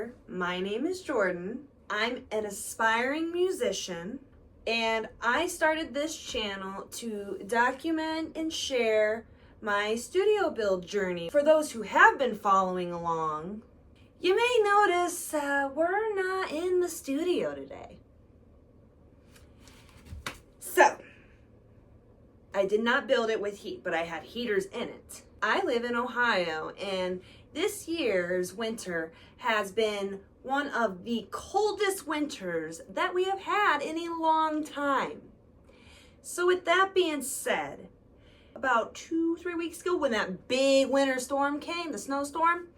there. My name is Jordan. I'm an aspiring musician, and I started this channel to document and share my studio build journey. For those who have been following along, you may notice we're not in the studio today. So, I did not build it with heat, but I had heaters in it. I live in Ohio, and this year's winter has been one of the coldest winters that we have had in a long time. So with that being said, about 2-3 weeks ago when that big winter storm came, the snowstorm,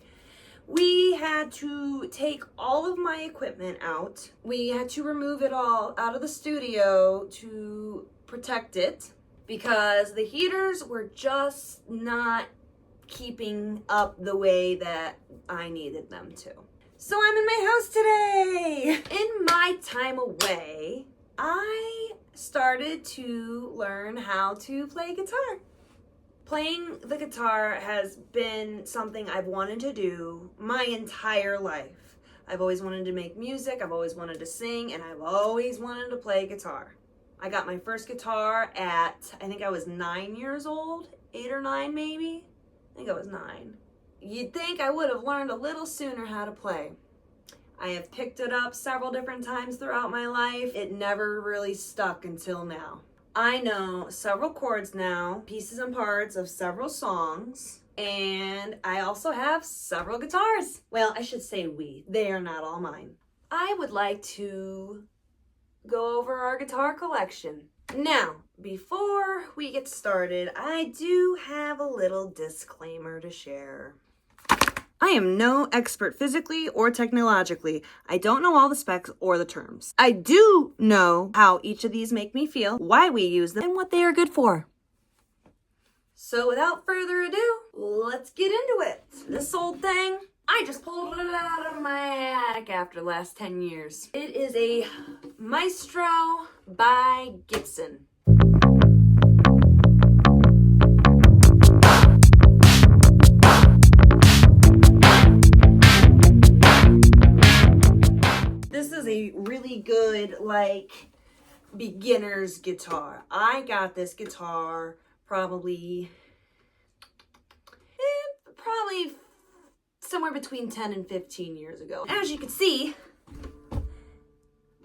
we had to take all of my equipment out. We had to remove it all out of the studio to protect it because the heaters were just not keeping up the way that I needed them to. So I'm in my house today. In my time away, I started to learn how to play guitar. Playing the guitar has been something I've wanted to do my entire life. I've always wanted to make music, I've always wanted to sing, and I've always wanted to play guitar. I got my first guitar at, I think I was 9 years old, 8 or 9 maybe. I think I was 9. You'd think I would have learned a little sooner how to play. I have picked it up several different times throughout my life. It never really stuck until now. I know several chords now, pieces and parts of several songs, and I also have several guitars. Well, I should say they are not all mine. I would like to go over our guitar collection. Now, before we get started, I do have a little disclaimer to share. I am no expert physically or technologically. I don't know all the specs or the terms. I do know how each of these make me feel, why we use them, and what they are good for. So without further ado, let's get into it. This old thing, I just pulled it out of my attic after the last 10 years. It is a Maestro by Gibson. This is a really good, beginner's guitar. I got this guitar probably somewhere between 10 and 15 years ago. As you can see,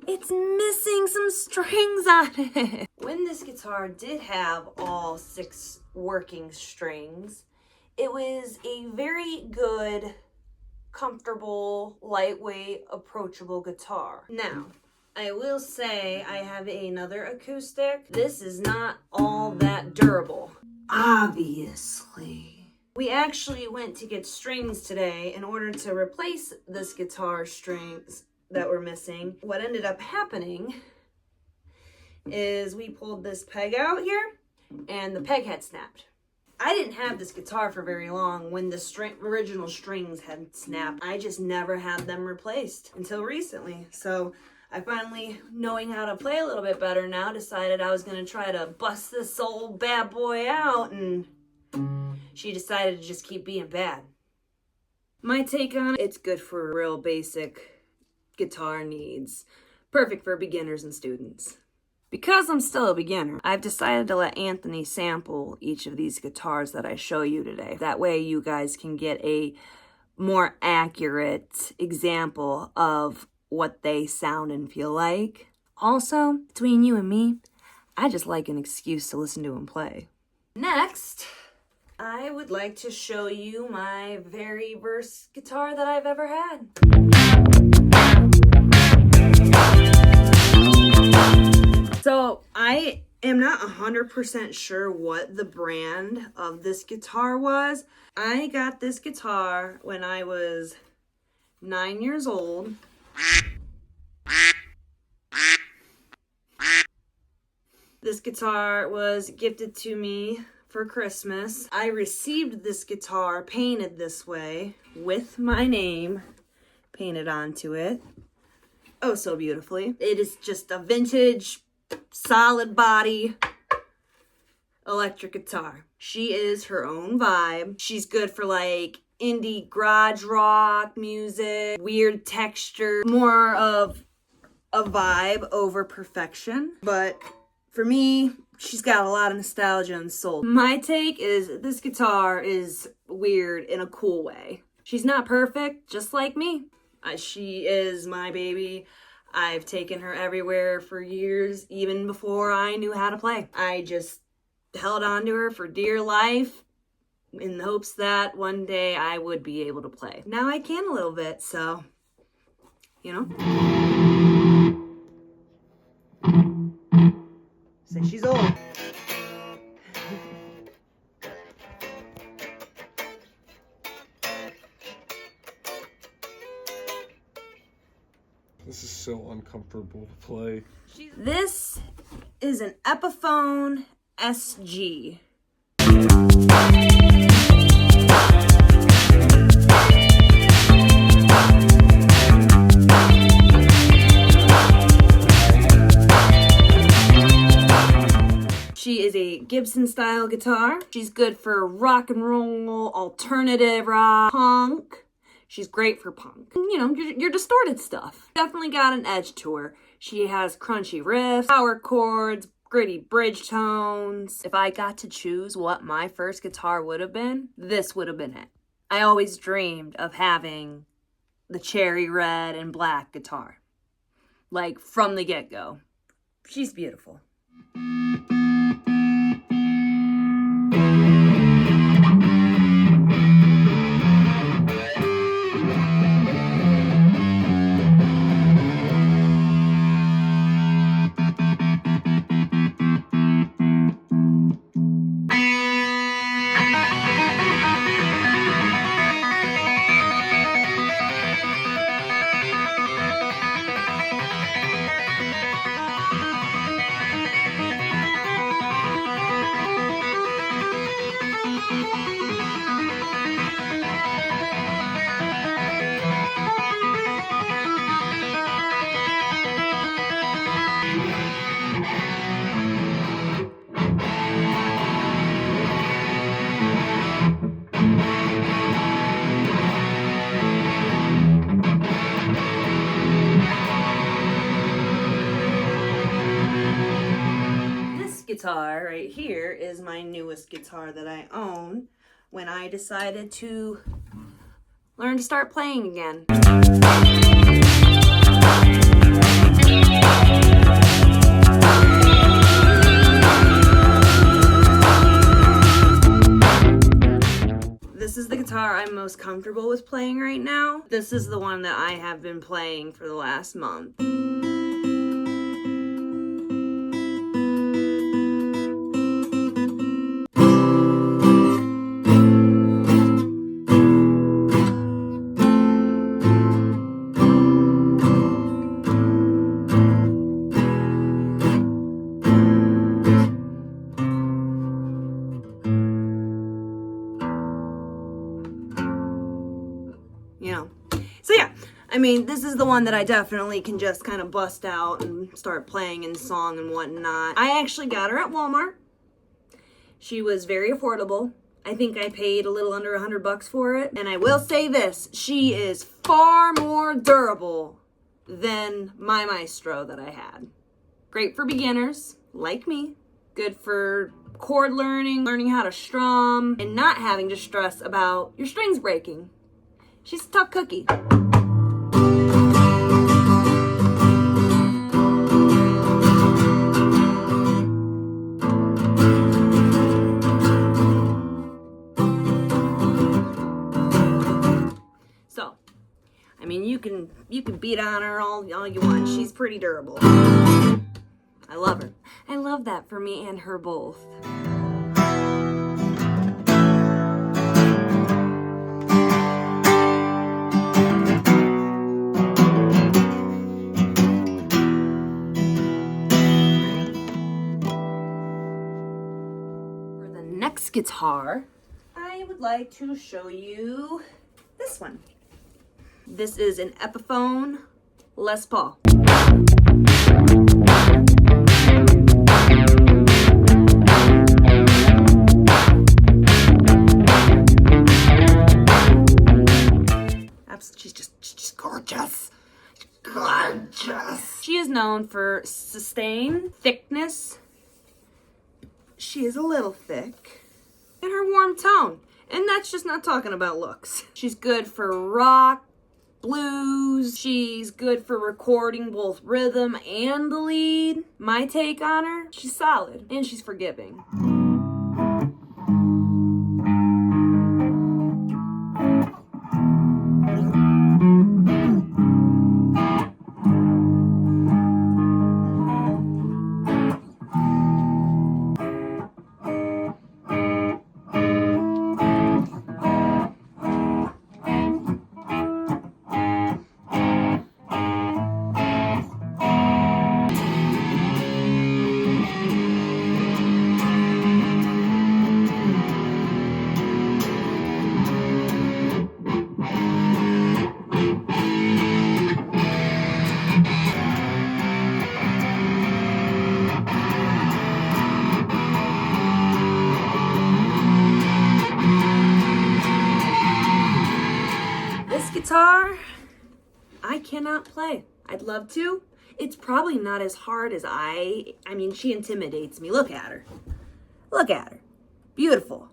it's missing some strings on it. When this guitar did have all 6 working strings, it was a very good, comfortable, lightweight, approachable guitar. Now, I will say I have another acoustic. This is not all that durable, obviously. We actually went to get strings today in order to replace this guitar strings that were missing. What ended up happening is we pulled this peg out here and the peg had snapped. I didn't have this guitar for very long when the original strings had snapped. I just never had them replaced until recently. So I finally, knowing how to play a little bit better now, decided I was going to try to bust this old bad boy out, and she decided to just keep being bad. My take on it, it's good for real basic guitar needs. Perfect for beginners and students. Because I'm still a beginner, I've decided to let Anthony sample each of these guitars that I show you today. That way you guys can get a more accurate example of what they sound and feel like. Also, between you and me, I just like an excuse to listen to him play. Next, I would like to show you my very first guitar that I've ever had. So I am not 100% sure what the brand of this guitar was. I got this guitar when I was 9 years old. This guitar was gifted to me for Christmas. I received this guitar painted this way with my name painted onto it. Oh, so beautifully. It is just a vintage, solid body electric guitar. She is her own vibe. She's good for indie garage rock music, weird texture, more of a vibe over perfection. But for me, she's got a lot of nostalgia and soul. My take is this guitar is weird in a cool way. She's not perfect, just like me. She is my baby. I've taken her everywhere for years, even before I knew how to play. I just held on to her for dear life in the hopes that one day I would be able to play. Now I can a little bit, so, you know. Say she's old. This is so uncomfortable to play. This is an Epiphone SG. She is a Gibson style guitar. She's good for rock and roll, alternative rock, punk. She's great for punk. You know, your distorted stuff. Definitely got an edge to her. She has crunchy riffs, power chords, gritty bridge tones. If I got to choose what my first guitar would have been, this would have been it. I always dreamed of having the cherry red and black guitar. Like, from the get-go. She's beautiful. Guitar right here is my newest guitar that I own when I decided to learn to start playing again. This is the guitar I'm most comfortable with playing right now. This is the one that I have been playing for the last month. You know, so yeah, I mean, this is the one that I definitely can just kind of bust out and start playing in song and whatnot. I actually got her at Walmart. She was very affordable. I think I paid a little under $100 for it. And I will say this, she is far more durable than my Maestro that I had. Great for beginners, like me. Good for chord learning, learning how to strum, and not having to stress about your strings breaking. She's a tough cookie. So, I mean, you can beat on her all you want. She's pretty durable. I love her. I love that for me and her both. Next guitar, I would like to show you this one. This is an Epiphone Les Paul. gorgeous. She is known for sustain, thickness. She is a little thick. And her warm tone. And that's just not talking about looks. She's good for rock, blues. She's good for recording both rhythm and the lead. My take on her, she's solid and she's forgiving. Guitar, I cannot play. I'd love to. It's probably not as hard as I mean, she intimidates me. Look at her. Look at her. Beautiful,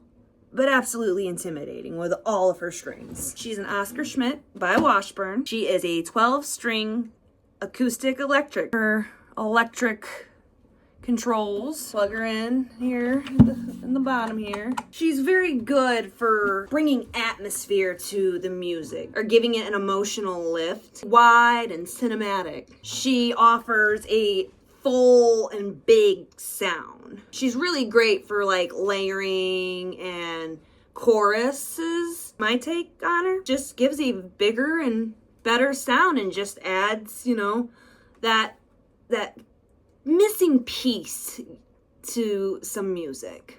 but absolutely intimidating with all of her strings. She's an Oscar Schmidt by Washburn. She is a 12-string acoustic electric. Her electric controls, plug her in here in the bottom here. She's very good for bringing atmosphere to the music or giving it an emotional lift. Wide and cinematic. She offers a full and big sound. She's really great for like layering and choruses. My take on her just gives a bigger and better sound and just adds, you know, that missing piece to some music.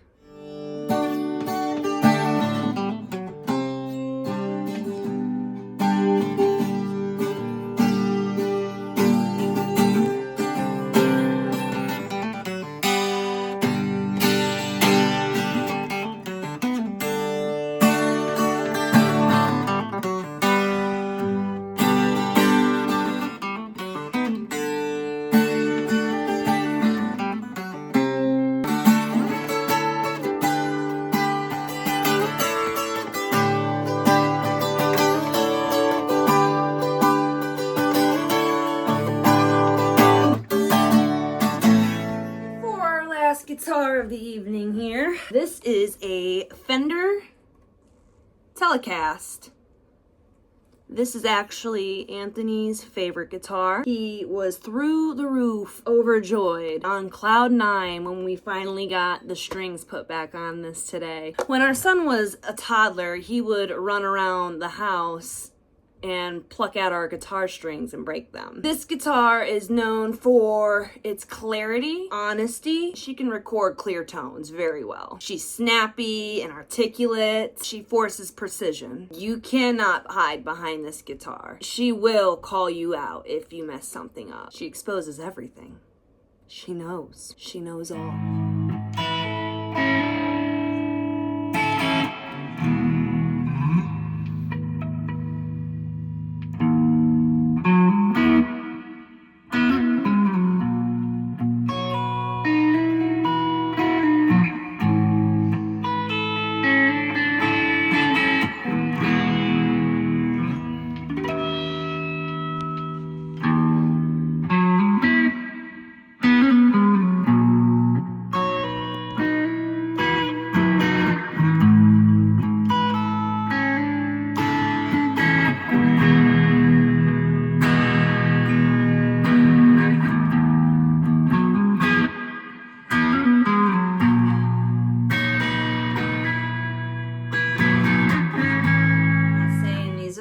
Guitar of the evening here. This is a Fender Telecaster. This is actually Anthony's favorite guitar. He was through the roof, overjoyed, on cloud 9 when we finally got the strings put back on this today. When our son was a toddler, he would run around the house and pluck out our guitar strings and break them. This guitar is known for its clarity, honesty. She can record clear tones very well. She's snappy and articulate. She forces precision. You cannot hide behind this guitar. She will call you out if you mess something up. She exposes everything. She knows. She knows all.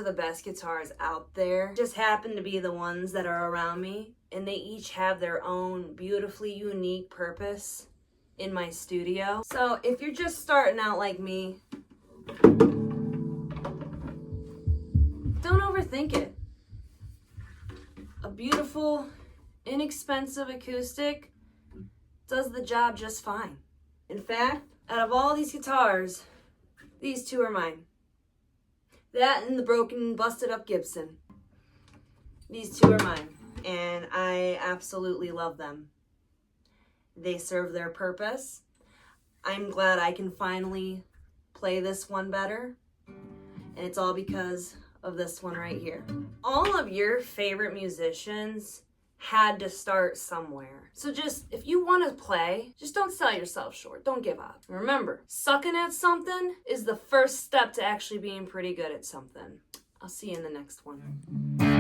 The best guitars out there just happen to be the ones that are around me, and they each have their own beautifully unique purpose in my studio. So if you're just starting out like me, don't overthink it. A beautiful, inexpensive acoustic does the job just fine. In fact, out of all these guitars, these two are mine. That and the broken, busted up Gibson. These two are mine, and I absolutely love them. They serve their purpose. I'm glad I can finally play this one better, and it's all because of this one right here. All of your favorite musicians had to start somewhere. So just, if you want to play, just don't sell yourself short. Don't give up. Remember, sucking at something is the first step to actually being pretty good at something. I'll see you in the next one.